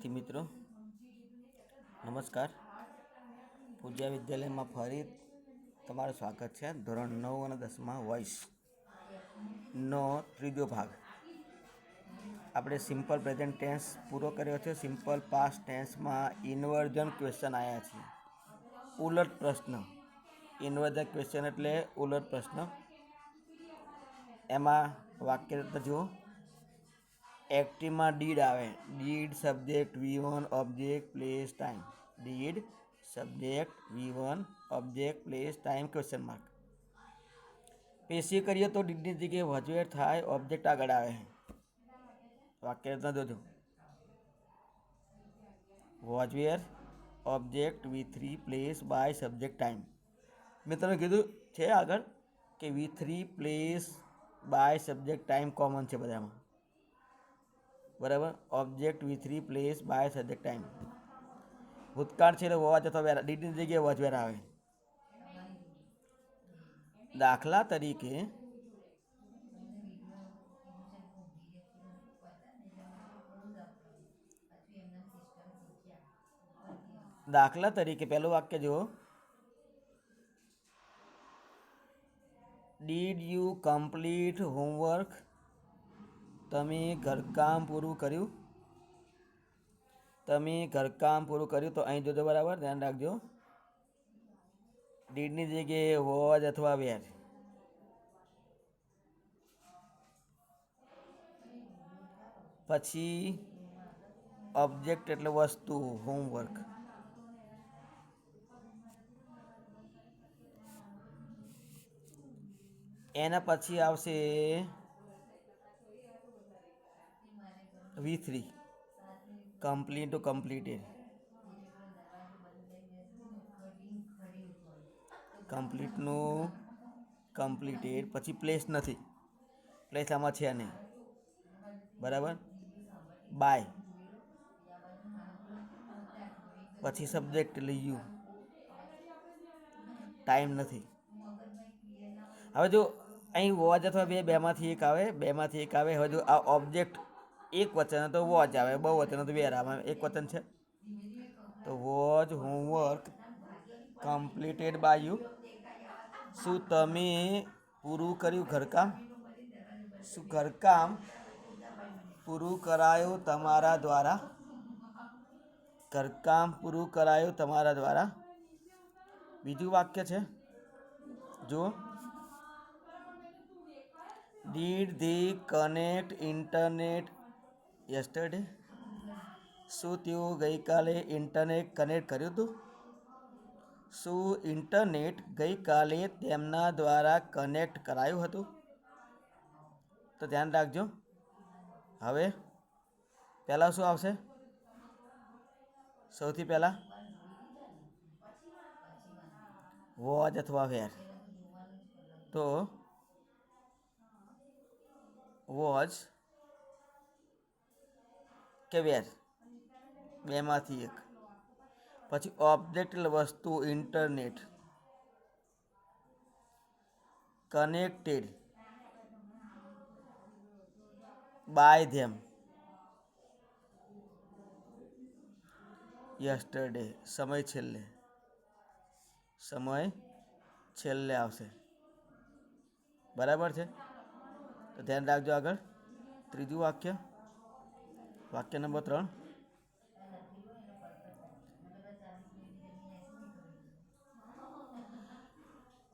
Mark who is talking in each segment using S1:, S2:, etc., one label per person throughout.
S1: विद्यार्थी मित्रों नमस्कार। पूज्य विद्यालय में फरी तमारुं स्वागत है। धोरण 9 और 10 में वॉइस नो त्रीजो भाग આપણે સિમ્પલ પ્રેઝન્ટ ટેન્સ પૂરો કર્યો છે। સિમ્પલ પાસ્ટ ટેન્સમાં ઇન્વર્ઝન ક્વેશ્ચન આવ્યા છે। ઉલટ પ્રશ્ન, ઇન્વર્ઝન ક્વેશ્ચન એટલે ઉલટ પ્રશ્ન। એમાં વાક્ય જુઓ, एक्टिवમાં ડીડ આવે, did subject V1 object place time, did subject V1 object place time question mark. પેશી કરીએ તો ડીડની જગ્યાએ વજવેર થાય, ઓબ્જેક્ટ આગળ આવે। વાક્ય જોજો, was were object V3 place by subject time. મેં તમને કીધું છે આગળ કે V3 place by subject time common છે બધામાં, બરાબર। Object V3 place by subject time. ભૂતકાળ છે એટલે વોજ અથવા વેર, ડીડની જગ્યાએ વોજવેર આવે। દાખલા તરીકે પહેલું વાક્ય જુઓ, ડીડ યુ કમ્પ્લીટ હોમવર્ક, તમે ઘરકામ પૂરું કર્યું, તમે ઘરકામ પૂરું કર્યું। તો અહીં જોજો, બરાબર ધ્યાન રાખજો, ડીડની જગ્યાએ વોજ અથવા વેર। પછી ઓબ્જેક્ટ એટલે વસ્તુ, હોમવર્ક। એના પછી આવશે V3 કમ્પ્લીટ ટુ કમ્પ્લીટેડ, કમ્પ્લીટનું કમ્પ્લીટેડ। પછી પ્લેસ નથી, પ્લેસ આમાં છે નહીં, બરાબર। બાય, પછી સબ્જેક્ટ એટલે યુ, ટાઈમ નથી। હવે જો અહીં વોચ અથવા બેમાંથી એક આવે, બેમાંથી એક આવે। હવે જો આ ઓબ્જેક્ટ એક વચન તો વોચ આવે, બહુ વચન તો વેર આવે। એક વચન છે તો which homework completed by you. શું તમે પૂરું કર્યું ઘરકામ? શું ઘરકામ પૂરું કરાયું તમારા દ્વારા? ઘરકામ પૂરું કરાયું તમારા દ્વારા। બીજું વાક્ય છે જો, did the connect internet yesterday, શું તેઓ ગઈકાલે ઇન્ટરનેટ કનેક્ટ કર્યું હતું? શું ઇન્ટરનેટ ગઈકાલે તેમના દ્વારા કનેક્ટ કરાયું હતું? તો ધ્યાન રાખજો। હવે પહેલાં શું આવશે? સૌથી પહેલાં વોચ અથવા વેર। તો વોચ કે વેર, બેમાંથી એક। પછી ઓબ્જેક્ટ એટલે વસ્તુ, internet, connected by them yesterday, સમય છેલ્લે, સમય છેલ્લે આવશે, બરાબર છે। તો ધ્યાન રાખજો। આગળ ત્રીજું વાક્ય, વાક્ય number 3,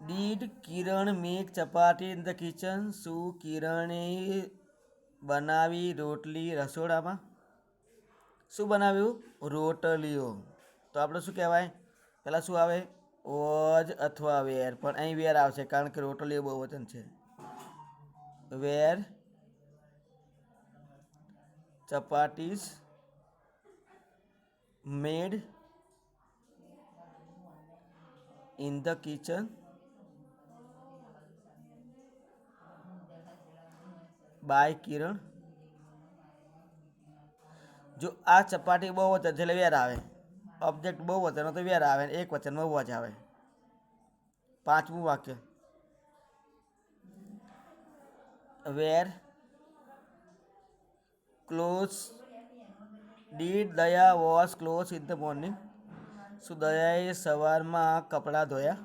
S1: did Kiran make chapati in the kitchen, શું કિરણે બનાવી રોટલી રસોડામાં? શું બનાવ્યું? રોટલીઓ। તો આપણે શું કહેવાય? પહેલાં શું આવે? વોજ અથવા વેર, પણ અહીં વેર આવશે કારણ કે રોટલીઓ બહુવચન છે। Were chapatis made in the kitchen by Kiran. જો આ ચપાટી બહુ વચન છે એટલે વેર આવે, ઓબ્જેક્ટ બહુ વચન તો વેર આવે, એક વચનમાં વોચ આવે। પાંચમું વાક્ય, વેર ક્લોથ્સ ડીડ દયા wash cloth in the morning? શું દયાએ સવારમાં કપડાં ધોયા?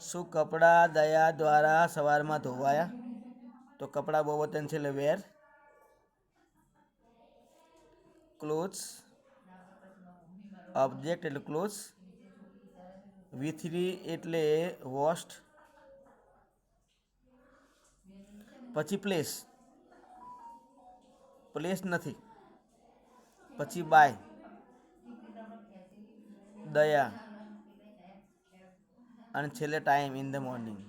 S1: શું કપડાં દયા દ્વારા સવારમાં ધોવાયા? તો કપડાં બહુવચન છે એટલે વેર. ક્લોથ્સ ઓબ્જેક્ટ એટલે ક્લોથ્સ. વી3 એટલે વોસ્ટ. પછી પ્લેસ, પ્લેસ નથી. પછી બાય, દયા, અને છેલ્લે time in the morning.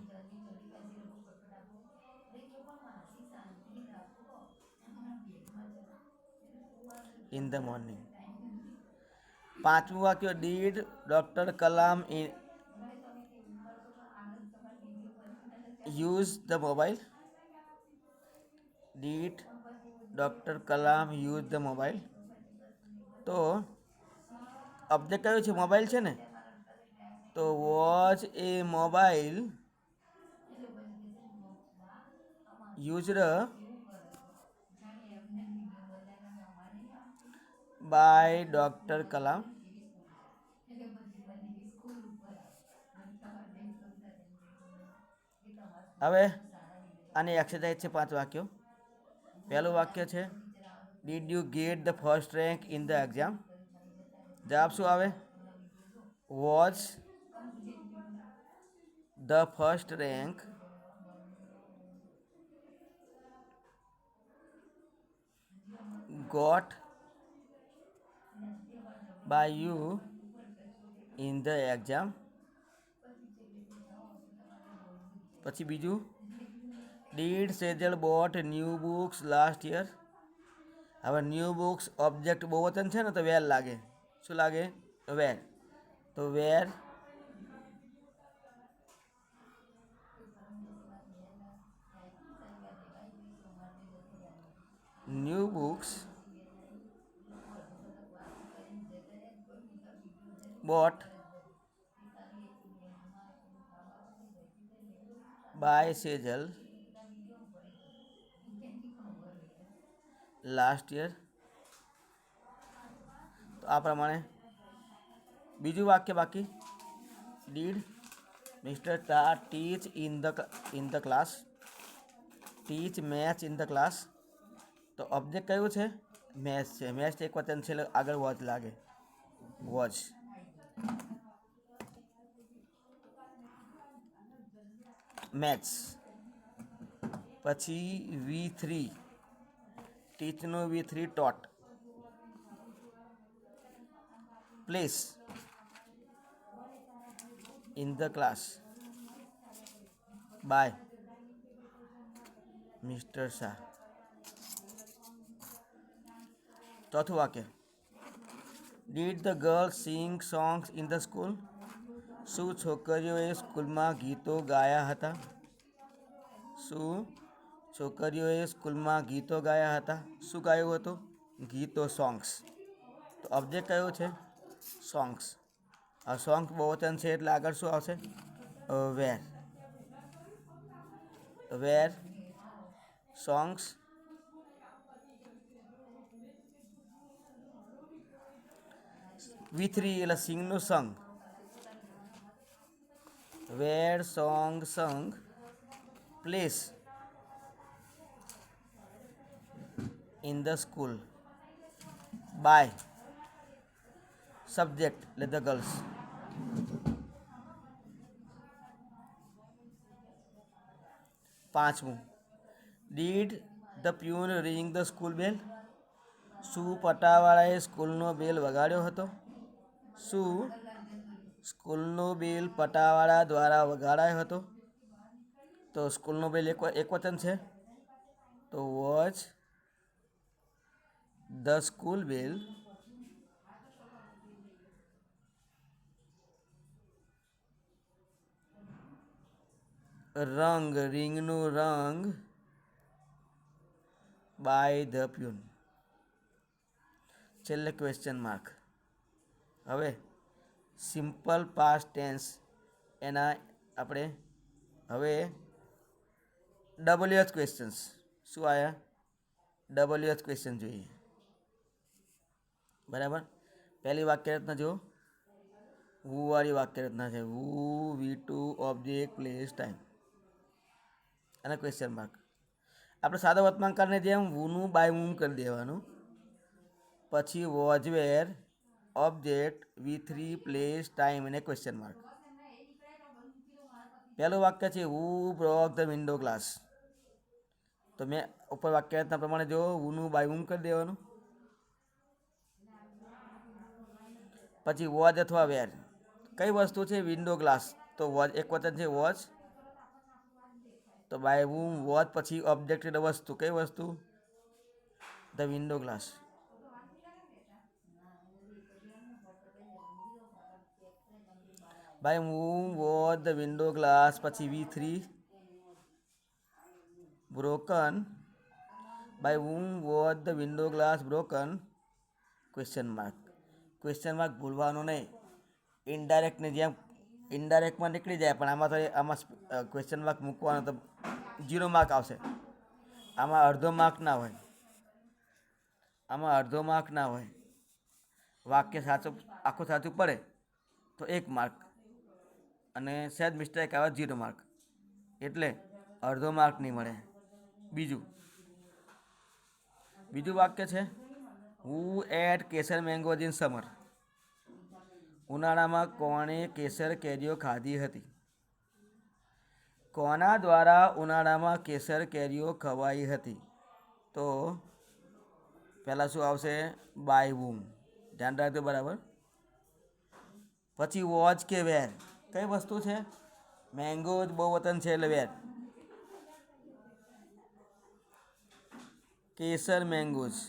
S1: In the morning. પાંચમું વાક્ય, did doctor Kalam use the mobile? Did doctor Kalam use the mobile? તો ઓબ્જેક્ટ કયો છે? મોબાઈલ છે ને. તો which a mobile used by doctor Kalam? હવે આની એક્સરસાઇઝ છે 5 વાક્યો. પહેલું વાક્ય છે, did you get the first rank in the exam? જવાબ શું આવે? Which the first rank got by you in the exam? પછી બીજું, did Sejal boat new books last year? હવે ન્યૂ બુક્સ ઓબ્જેક્ટ બહુવચન છે ને તો વેર લાગે. શું લાગે? વેર. તો were new books bought by Sejal last year? તો આ પ્રમાણે. બીજું વાક્ય બાકી, ડીડ મિસ્ટર તા teach in the class? Teach maths in the class? તો ઓબ્જેક્ટ કયું છે? મેચ છે. મેચ એક વચન છે એટલે આગળ વોચ લાગે. વોચ. મેથ્સ. પછી વી3, ટીચનો વી3 taught. Place in the class by mister Shah. ચોથું વાક્ય, did the girl sing songs in the school? શું છોકરીઓએ સ્કૂલમાં ગીતો ગાયા હતા? શું છોકરીઓએ સ્કૂલમાં ગીતો ગાયા હતા? શું ગાયું હતું? ગીતો, સોંગ્સ. તો ઓબ્જેક્ટ કયો છે? સોંગ્સ. આ સોંગ્સ બહુવચન છે એટલે આગળ શું આવશે? વેર. વેર સોંગ્સ વી3 એટલે સિંગનું sung. Where song sung place in the school by subject એટલે ધ ગર્લ્સ. પાંચમું, did the peon ring the school bell? શું પટાવાળાએ સ્કૂલનો બેલ વગાડ્યો હતો? શું સ્કૂલનો બેલ પટાવાળા દ્વારા વગાડાયો હતો? તો સ્કૂલનો બેલ એક વચન છે તો વોચ ધ સ્કૂલ બેલ રંગ, રિંગનું રંગ બાય ધ પ્યુન. છેલ્લે ક્વેશ્ચન માર્ક. હવે સિમ્પલ પાસ્ટ ટેન્સ એના આપણે હવે ડબલ્યુએચ ક્વેશ્ચન્સ. શું આવ્યા? ડબલ્યુએચ ક્વેશ્ચન જોઈએ. બરાબર. પહેલી વાક્ય રચના જુઓ, વુ વાળી વાક્ય રચના છે. વુ V2 ઓબ્જેક્ટ પ્લેસ ટાઈમ અને ક્વેશ્ચન માર્ક. આપણે સાદા વર્તમાનકાળને જેમ વુનું બાય વૂમ કરી દેવાનું. પછી was wear object V3 place time અને ક્વેશ્ચન માર્ક. પહેલું વાક્ય છે હુ બ્રોક ધ વિન્ડો ગ્લાસ. તો મેં ઉપર વાક્ય રચના પ્રમાણે જો વુનું બાય વૂમ કરી દેવાનું. પછી વોચ અથવા વેર કઈ વસ્તુ છે વિન્ડો ગ્લાસ, તો વોચ એક વચન છે વોચ, તો બાય વૂમ વોચ પછી ઓબ્જેક્ટ એટલે વસ્તુ, કઈ વસ્તુ the window glass. By whom was the window glass પછી V3 broken, by whom was the window glass broken question mark. Question mark ભૂલવાનું નહીં. ઇનડાયરેક્ટની જેમ ઇનડાયરેક્ટમાં નીકળી જાય, પણ આમાં તો આમાં ક્વેશ્ચન માર્ક મૂકવાનો તો 0 માર્ક આવશે. આમાં અડધો માર્ક ના હોય, આમાં અડધો માર્ક ના હોય. વાક્ય સાચું આખું સાચું પડે તો 1 માર્ક અને સહેજ મિસ્ટેક આવે 0 માર્ક, એટલે અડધો માર્ક નહીં મળે. બીજું વાક્ય છે who ate Kesar mangoes in summer. ઉનાળામાં કોણે કેસર કેરીઓ ખાધી હતી? કોના દ્વારા ઉનાળામાં કેસર કેરીઓ ખવાઈ હતી? તો પહેલાં શું આવશે? બાય વૂમ. ધ્યાન રાખજો બરાબર. પછી વોચ કે વેર કઈ વસ્તુ છે? મેંગોઝ બહુવચન છે એટલે were. Kesar mangoes.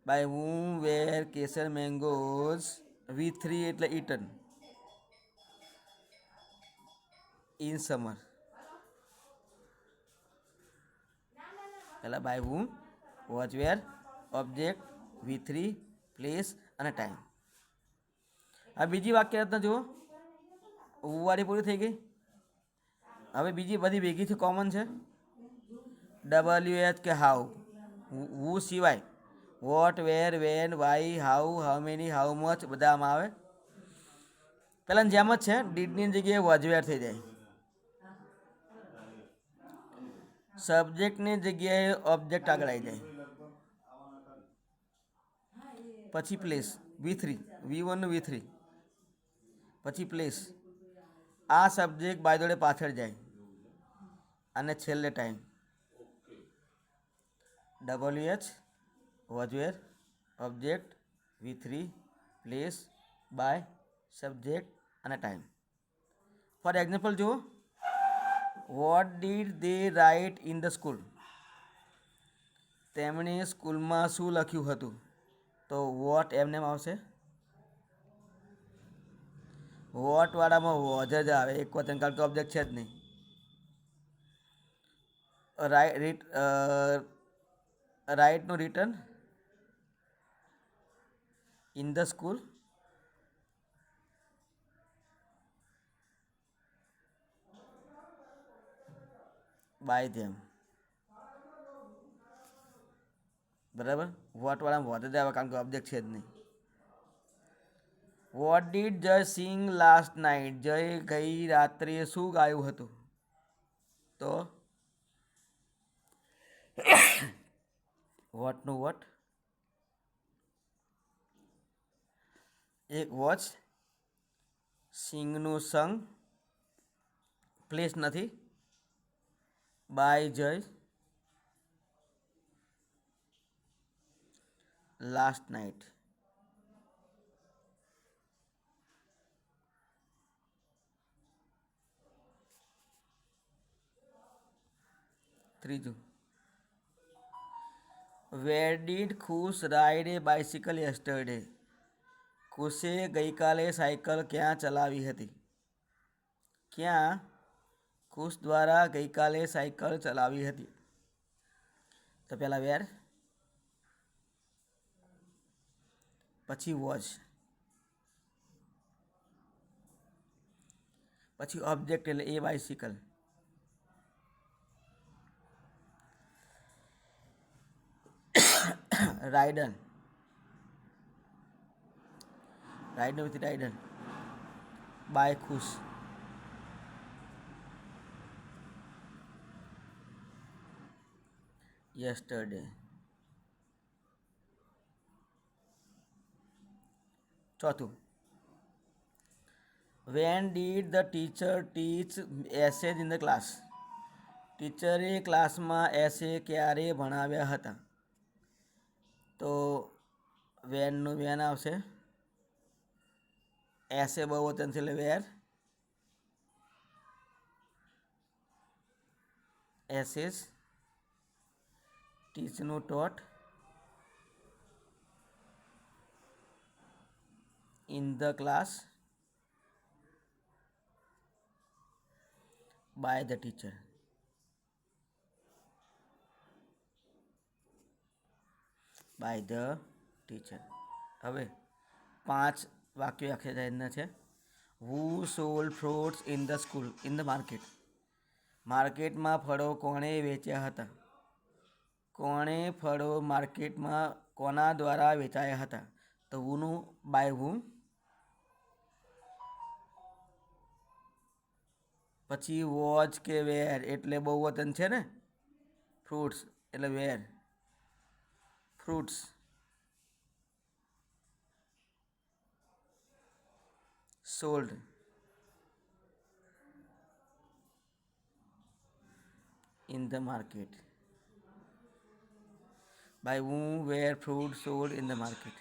S1: By whom were Kesar mangoes V3 એટલે eaten in summer. પહેલા by whom, was were, object V3 place અને ટાઈમ. હવે બીજી વાક્ય રચના જુઓ. વાળી પૂરી થઈ ગઈ. હવે બીજી બધી ભેગી છે, કોમન છે. WH કે હાઉ. વુ સિવાય what, where, when, why, how, how many, how much બધા આમાં આવે. પહેલાંની જેમ જ છે, ડીડની જગ્યાએ વોજવેર થઈ જાય. સબ્જેક્ટની જગ્યાએ ઓબ્જેક્ટ આગળ આવી જાય. પછી પ્લેસ V3, V1 V3 પછી પ્લેસ. આ સબ્જેક્ટ બાય જોડે પાછળ જાય અને છેલ્લે time. WH was were object V3 place by subject અને ટાઈમ. ફોર એક્ઝામ્પલ જુઓ. What did they write in the school. તેમણે સ્કૂલમાં શું લખ્યું હતું? તો વોટ એમને આવશે. વોટ વાળામાં વોજ જ આવે એક વચન, કારણ કે ઓબ્જેક્ટ છે જ નહીં. રાઇટનું written in the school. By them. બરાબર. વોટ વાળામાં વોટ જ આવે કારણ કે ઓબ્જેક્ટ છે જ નહીં. વોટ ડીડ જય સિંગ લાસ્ટ નાઇટ. જય ગઈ રાત્રે શું ગાયું હતું? તો વોટનું વોટ, એક વોચ, સિંગનું સંગ, પ્લેસ નથી, બાય જય, લાસ્ટ નાઇટ. ત્રીજું, વેર ડીડ ખુશ રાઇડ એ બાઇસિકલ યસ્ટરડે. ખુશે ગઈકાલે સાયકલ ક્યાં ચલાવી હતી? ક્યાં ખુશ દ્વારા ગઈકાલે સાયકલ ચલાવી હતી? તો પહેલાં વેર, પછી વોચ, પછી ઓબ્જેક્ટ એટલે એ બાઇસિકલ. રાઇડન, રાઇડન વિથ રાઇડન, બાય ખુશ, yesterday. ચોથું, when did the teacher teach essays in the class? ટીચરે ક્લાસમાં એસે ક્યારે ભણાવ્યા હતા? તો વેનનું વેન આવશે, એસે બહુવચન છે એટલે વેર, એસેસ, ટીચનું taught, in the class, by the teacher. By the teacher. હવે 5 વાક્યો એક્સરસાઇઝના છે. Who sold fruits in the school, in the market? માર્કેટમાં ફળો કોણે વેચ્યા હતા? કોણે ફળો માર્કેટમાં કોના દ્વારા વેચાયા હતા? તો હુનું બાય હું. પછી વોચ કે વેર એટલે બહુવચન છે ને, ફ્રૂટ્સ એટલે were, fruits. Sold in the market. By whom were fruits sold in the market.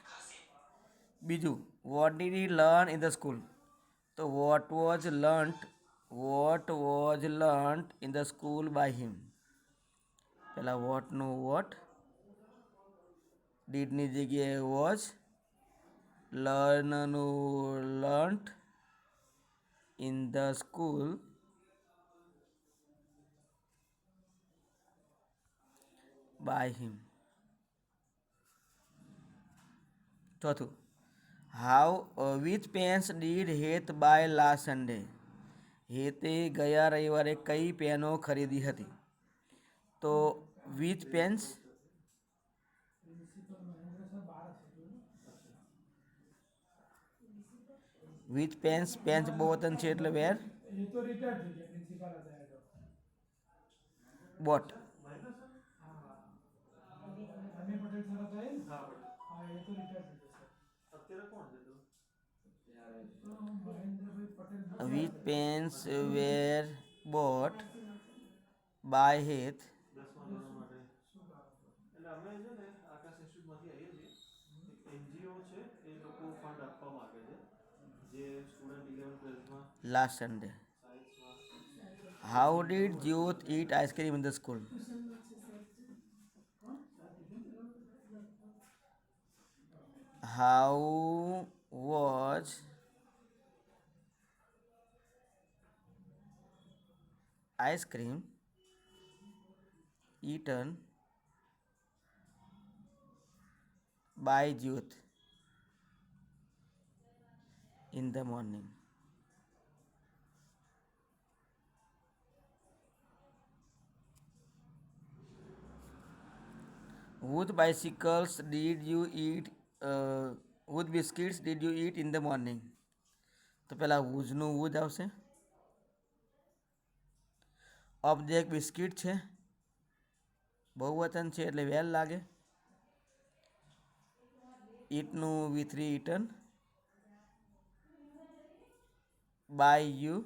S1: બીજું, what did he learn in the school? તો what was learnt in the school by him. પહેલાં વોટનું what, ડીડની જગ્યાએ was, લર્નનું learnt, in the school by him. ચોથું, which pens did Heath buy last Sunday? હેતે ગયા રવિવારે કઈ પેનો ખરીદી હતી? તો which pens, which pens, pens બહુવચન છે એટલે where, bought. Which pens were bought by Heath last Sunday? How did Jyot eat ice cream in the school? How was ice cream eaten by Jyot in the morning? Whose bicycles did you eat? Whose biscuits did you eat in the morning? તો પહેલાં whose વૂજ આવશે. Object biscuit છે, બહુવચન છે એટલે વેલ લાગે. ઈટનું V3 eaten, by you,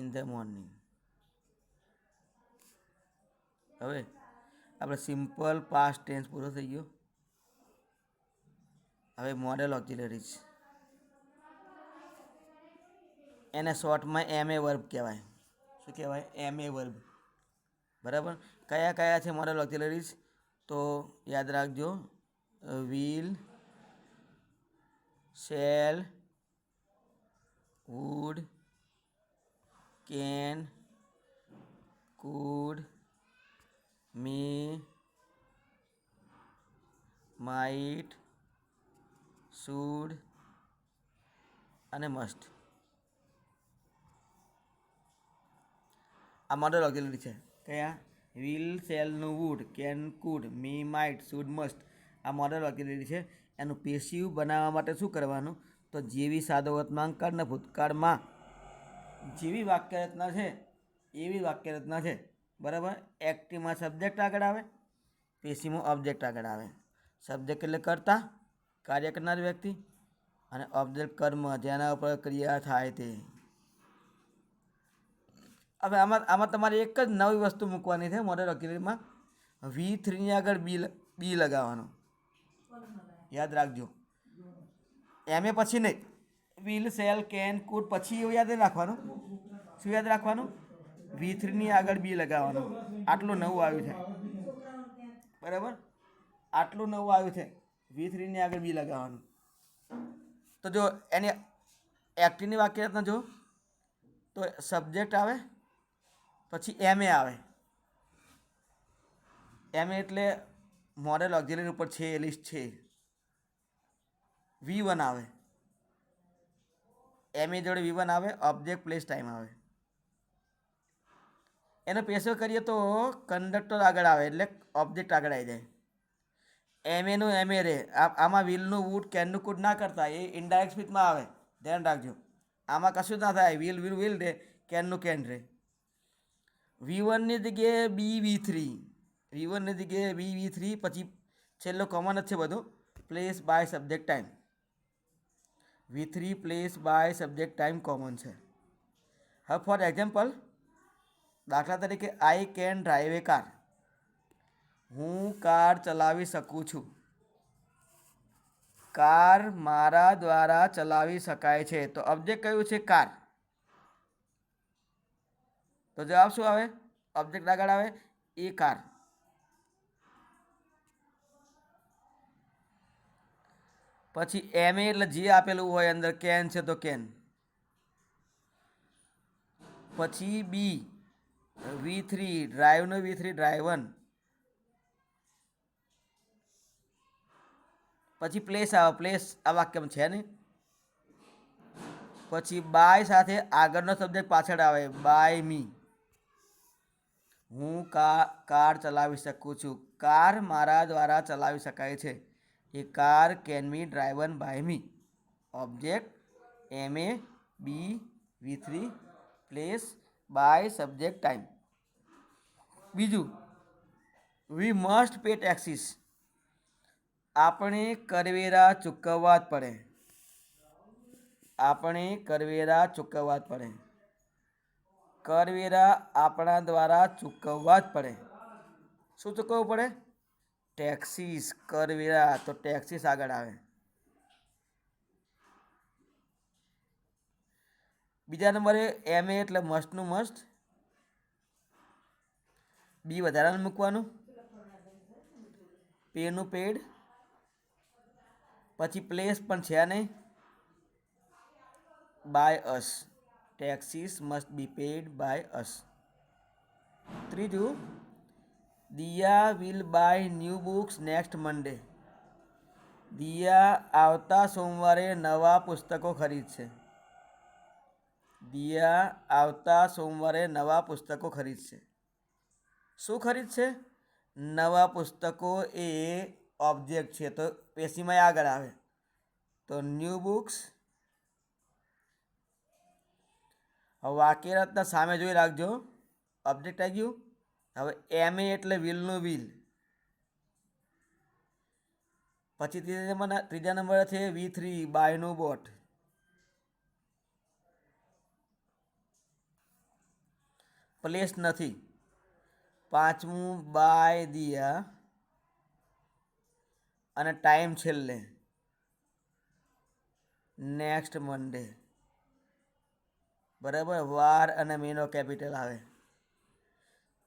S1: in the morning. હવે આપણે સિમ્પલ પાસ્ટ ટેન્સ પૂરો થઈ ગયો. હવે મોડેલ ઓક્ઝિલરીઝ, એને શોર્ટમાં MA વર્બ કહેવાય. શું કહેવાય? MA verb. બરાબર. કયા કયા છે મોડેલ ઓક્ઝિલરીઝ? તો યાદ રાખજો, will, shall, would, can, could, may, might, should અને મસ્ટ. આ મોડેલ ઓક્ઝિલરી છે. કયા? વિલ શેલનું would can could may might should must આ મોડલ વાક્ય છે. એનું પેશિવ બનાવવા માટે શું કરવાનું? તો જેવી સાદો વર્તમાનકાળના ભૂતકાળમાં જેવી વાક્ય રચના છે એવી વાક્ય રચના છે. બરાબર. એક્ટિવમાં સબ્જેક્ટ આગળ આવે, પેશિવમાં ઓબ્જેક્ટ આગળ આવે. સબ્જેક્ટ એટલે કરતા, કાર્ય કરનાર વ્યક્તિ, અને ઓબ્જેક્ટ કર્મ જેના ઉપર ક્રિયા થાય તે. હવે આમાં તમારે એક જ નવી વસ્તુ મૂકવાની છે મોડેલ વકીલીમાં. V3ની આગળ બી લગાવવાનું, યાદ રાખજો. એમ એ પછી નહીં, વિલ સેલ કેન કુડ પછી એવું યાદ રાખવાનું. શું યાદ રાખવાનું? V3ની આગળ બી લગાવવાનું. આટલું નવું આવ્યું છે, બરાબર. આટલું નવું આવ્યું છે, V3ની આગળ બી લગાવવાનું. તો જો એની એક્ટિવની વાક્ય રચના જો, તો સબ્જેક્ટ આવે પછી એમ એ આવે. એમ એટલે મોડેલ ઓક્ઝિલરી ઉપર છે એ લિસ્ટ છે. V1 આવે, એમ એ જોડે V1 આવે, ઓબ્જેક્ટ પ્લેસ ટાઈમ આવે. એનો પેશો કરીએ તો કંડક્ટર આગળ આવે એટલે ઓબ્જેક્ટ આગળ આવી જાય. એમ એનું એમ એ રે. આમાં વિલનું વુડ કેનનું કુડ ના કરતા, એ ઇનડાયરેક્ટ સ્પીચમાં આવે, ધ્યાન રાખજો. આમાં કશું ના થાય, વિલ રે, કેનનું કેન રે. V1ની જગ્યાએ V1ની જગ્યાએ V3, પછી છેલ્લો કોમન જ છે બધું, place by subject time. V3 place by subject time common છે. હવે ફોર એક્ઝામ્પલ, દાખલા તરીકે I can drive a car. હું કાર ચલાવી શકું છું. કાર મારા દ્વારા ચલાવી શકાય છે. તો ઓબ્જેક્ટ કયું છે? કાર. તો જવાબ શું આવે? ઓબ્જેક્ટ આગળ આવે એ કાર. પછી એમ એટલે જે આપેલું હોય અંદર, કેન છે તો કેન. પછી બી V3 ડ્રાઈવનો V3 ડ્રાઈવન. પછી પ્લેસ આવે, પ્લેસ આ વાક્યમાં છે નહીં. પછી બાય સાથે આગળનો સબ્જેક્ટ પાછળ આવે, બાય મી. હું કાર ચલાવી શકું છું. કાર મારા દ્વારા ચલાવી શકાય છે. A car can be driven by me. Object M A be V3 place by subject time. બીજું, વી મસ્ટ પે ટેક્સીસ. આપણે કરવેરા ચૂકવવા જ પડે. આપણે કરવેરા ચૂકવવા જ પડે. કરવેરા આપણા દ્વારા ચૂકવવા જ પડે. શું ચૂકવવું પડે? ટેક્સીસ. કરવેરા તો ટેક્સીસ આગળ આવે. બીજા નંબરે એમ એ એટલે મસ્ટનું મસ્ટ, બી વધારાનું મૂકવાનું, પેનું પેડ, પછી પ્લેસ પણ છે નહીં, by us. Taxes must be paid by us. ત્રીજું, Diya will buy new books next Monday. Diya આવતા સોમવારે નવા પુસ્તકો ખરીદશે. દિયા આવતા સોમવારે નવા પુસ્તકો ખરીદશે. શું ખરીદશે? નવા પુસ્તકો. એ ઓબ્જેક્ટ છે તો પેશીમાં આગળ આવે, તો ન્યૂ બુક્સ. હવે વાક્ય રચના સામે જોઈ રાખજો. ઓબ્જેક્ટ આવી ગયું. હવે એમ એ એટલે વિલનું વિલ. પછી ત્રીજા નંબર છે V3 બાયનું બોટ. પ્લેસ નથી. પાંચમું બાય દિયા, અને ટાઈમ છેલ્લે નેક્સ્ટ મંડે. બરાબર. વાર અને મહિનો કેપિટલ આવે.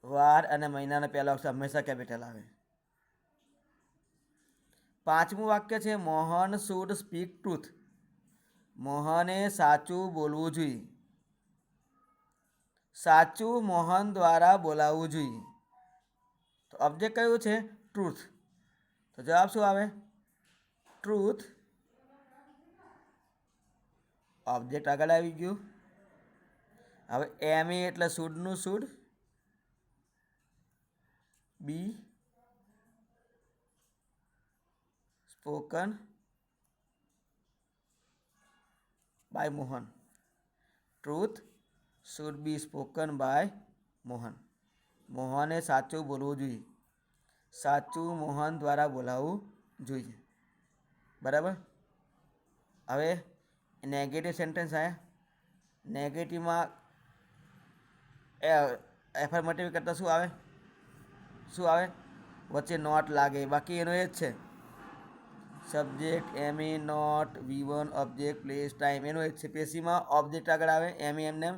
S1: વાર અને મહિનાનો પહેલો અક્ષર હંમેશા કેપિટલ આવે. પાંચમું વાક્ય છે મોહન શુડ સ્પીક ટ્રુથ. મોહને સાચું બોલવું જોઈએ. સાચું મોહન દ્વારા બોલાવવું જોઈએ. તો ઓબ્જેક્ટ કયું છે? ટ્રુથ. તો જવાબ શું આવે? ટ્રુથ. ઓબ્જેક્ટ આગળ આવી ગયું. હવે એમ એ એટલે શુડનું should, be spoken by Mohan. Truth should be spoken by Mohan. મોહને સાચું બોલવું જોઈએ. સાચું મોહન દ્વારા બોલાવવું જોઈએ. બરાબર. હવે નેગેટિવ સેન્ટેન્સ આવ્યા. નેગેટિવમાં એફર્મેટિવ કરતાં શું આવે? શું આવે? વચ્ચે નોટ લાગે. બાકી એનો એ જ છે. Subject M A not V1 object place time એનો એ જ છે. પેશીમાં ઓબ્જેક્ટ આગળ આવે એમ એમને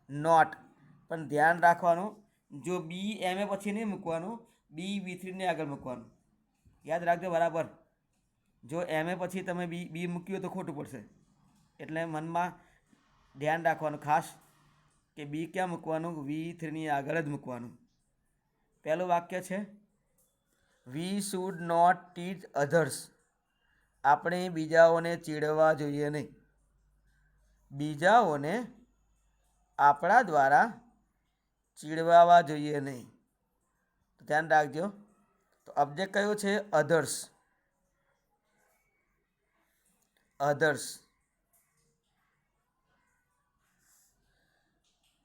S1: નોટ. પણ ધ્યાન રાખવાનું, જો બી એમ એ પછી નહીં મૂકવાનું, બી V3ને આગળ મૂકવાનું. યાદ રાખજો બરાબર. જો એમ એ પછી તમે બી મૂક્યું હોય તો ખોટું પડશે. એટલે મનમાં ધ્યાન રાખવાનું ખાસ કે બી ક્યાં મૂકવાનું? V3ની આગળ જ મૂકવાનું. પહેલું વાક્ય છે we should not teach others. આપણે બીજાઓને ચીડવા જોઈએ નહીં. બીજાઓને આપણા દ્વારા ચીડવાવા જોઈએ નહીં. તો ધ્યાન રાખજો. તો ઓબ્જેક્ટ કયો છે? અધર્સ. અધર્સ.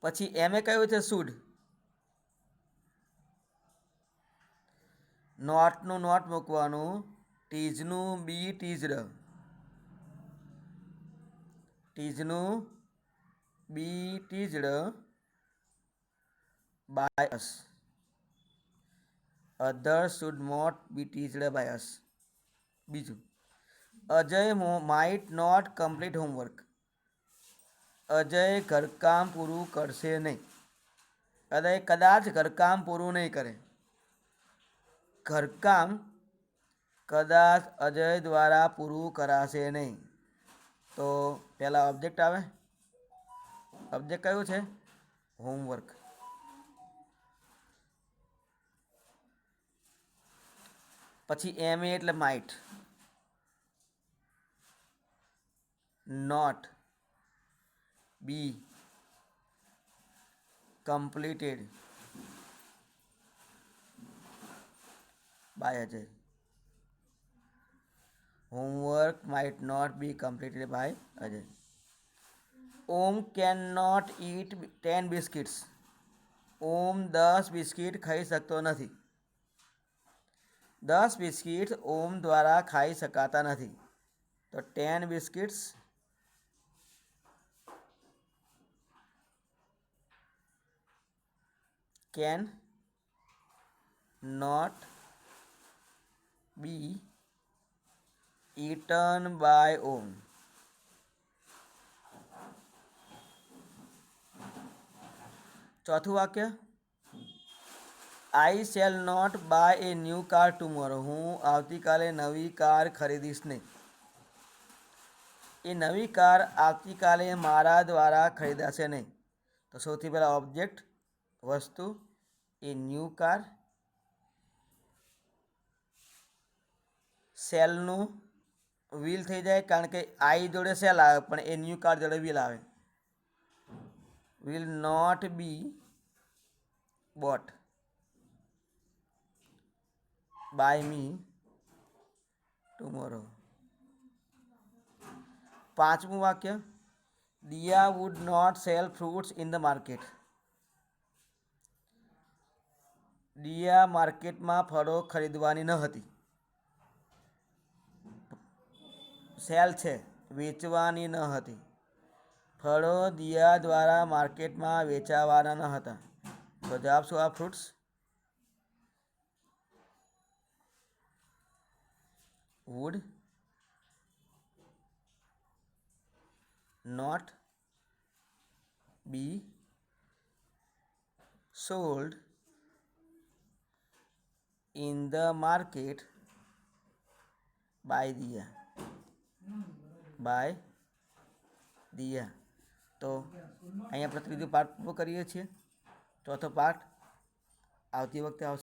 S1: પછી એમ એ કયું છે? શુડ. નોટનું નોટ મૂકવાનું. ટીઝનું બી ટીઝડ. ટીઝનું be teased by us. Others should not be teased by us. બીજું, Ajay might not complete homework. Ajay ઘરકામ પૂરું કરશે નહીં. અજય કદાચ ઘરકામ પૂરું નહીં કરે. ઘરકામ કદાચ અજય દ્વારા પૂરું કરાશે નહીં. તો પહેલાં ઓબ્જેક્ટ આવે. ઓબ્જેક્ટ કયું છે? હોમવર્ક. પછી એમ એ એટલે might. Not be completed by Ajay. Homework might not be completed by Ajay. Om can not eat 10 biscuits. Om 10 biscuit ખાઈ શકતો નથી. 10 બિસ્કિટ ઓમ દ્વારા ખાઈ શકાતા નથી. તો 10 biscuits can not be eaten by Om. ચોથું વાક્ય, I shall not buy a new car tomorrow. હું આવતીકાલે નવી કાર ખરીદીશ નહીં. એ નવી કાર આવતીકાલે મારા દ્વારા ખરીદાશે નહીં. તો સૌથી પહેલાં ઓબ્જેક્ટ વસ્તુ, એ ન્યૂ કાર. સેલનું વ્હીલ થઈ જાય કારણ કે આઈ જોડે સેલ આવે પણ એ ન્યૂ કાર જોડે વ્હીલ આવે. Will not be bought by me tomorrow. પાંચમું વાક્ય, Diya would not sell fruits in the market. Diya માર્કેટમાં ફળો ખરીદવાની ન હતી. સેલ છે, વેચવાની ન હતી. ફળો દિયા દ્વારા માર્કેટમાં વેચાવાના ન હતા. તો જવાબ શું? આ fruits. Would not be sold in the market by Diya. By Diya. તો અહીંયા આપણે ત્રીજો પાર્ટ પૂરો કરીએ છીએ. ચોથો પાર્ટ આવતી વખતે આવશે.